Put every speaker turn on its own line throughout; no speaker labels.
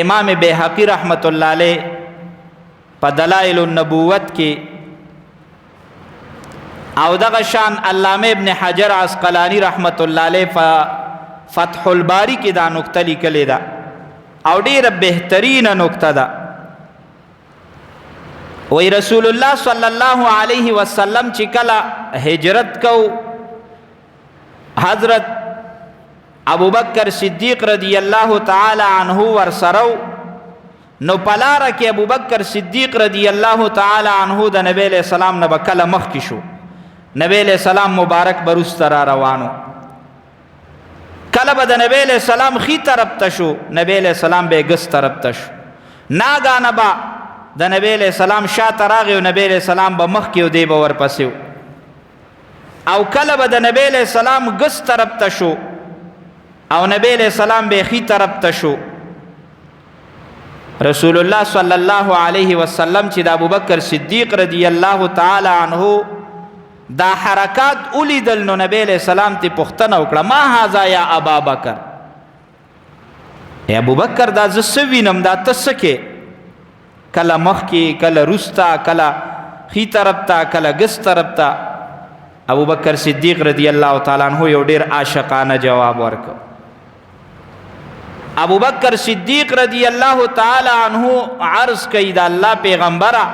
امام بیهقی رحمت الله علیه په دلائل النبوت کې او دغه شان علامه ابن حجر عسقلانی رحمت الله علیه فتح الباری کې دا نقطه لیکلې ده او ډیره بهترینه نقطه ده. وی رسول الله صلی الله علیه وسلم چې کله هجرت کو حضرت ابو بکر صدیق رضی الله تعالی عنہ ورسرو نو پلاره کې ابو بکر صدیق رضی الله تعالی عنہ د نبی علیہ السلام نه بکله مخ کې شو. نبی علیہ السلام مبارک بروست را روانو. کله به د نبی علیہ السلام خی طرف ته شو نبی علیہ السلام به ګس طرف ته شو. ناګانه به د نبی علیہ السلام شاته راغی او نبی علیہ السلام به مخ کې او دی به ورپسې او کله به د نبی علیہ السلام ګس طرف ته شو او نبی علیہ السلام به خی طرف ته شو. رسول الله صلی الله علیه وسلم چې د ابوبکر صدیق رضی الله تعالی عنہ دا حرکات اولیدل نو نبی علیہ السلام ته پوښتنه وکړه ما هذا یا ابا بکر، ای ابوبکر دا زه څه وینم دا ته څه کې؟ کله مخکې کله روسته کله خی طرف ته کله ګس طرف ته. ابوبکر صدیق رضی الله تعالی عنہ یو ډیر عاشقانه جواب ورکړ. ابوبکر صدیق رضی الله تعالی عنہ عرض کوي د الله پیغمبره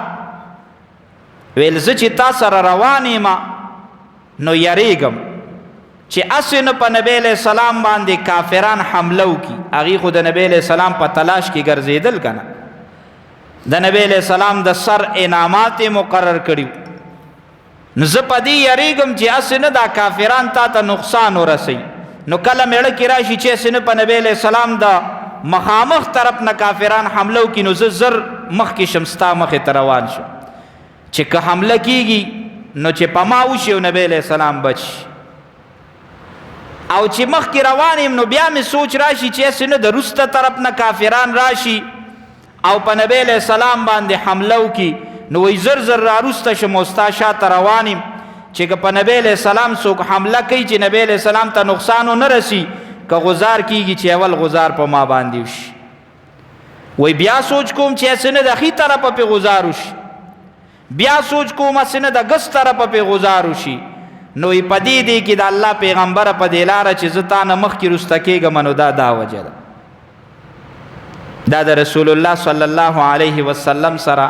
ویل زه چې تا سره روان یم نو یریږم چې اسې نه په نبی علیہ السلام باندې کافران حمله وکړي. هغې خو د نبی علیہ السلام په تلاش کې ګرځېدل که نه، د نبی علیہ السلام د سر انعامات مقرر کړي. نو زه په دې یریږم چې اسې نه دا کافران تا ته نقصان ورسوي. نو کله میړه کې راشي چې اسې نه په نبی علیہ السلام د مخامخ طرف نه کافران حمله وکړي نو زه زر مخکې شم ستا مخې ته روان شم چې که حمله کیږي نو چې په ما وشي او نبی علیہ السلام بچ او چې مخکې روان یم نو بیا مې سوچ راشي چې اسې نه د روسته طرف نه کافران راشي او په نبی علیہ السلام باندې حمله وکړي نو وی زر زر را روسته شم او ستا شاته روان یم چې که په نبی علیہ السلام څوک حمله کوي چې نبی علیہ السلام ته نقصان ونه رسی که غزار کیږي چې اول غزار په ما باندې وشي. وی بیا سوچ کوم چې اسې نه د ښي طرفه پې غزار وشي، بیا سوچ کوم اسې نه د ګس طرفه پې غزار وشي. نو یې په دې دی کې د الله پیغمبره په دې لاره چې زه تا نه مخکې رسته کېږم نو دا وجه ده. دا د رسول الله صلی الله علیه وسلم سره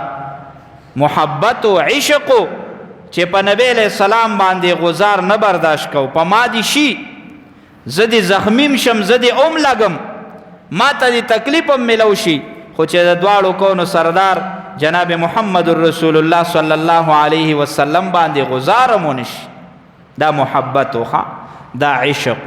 محبت و عشق چې په نبی علیہ السلام باندې غزار نه برداشت کو. په ما دي شي زه دې زخمیم شم زه دې اوم لګم ما ته دې تکلیف هم ملو شي خو چې د دواړو کونو سردار جناب محمد رسول الله صلی الله علیه وسلم باندې غزار مونش. دا محبت و دا عشق.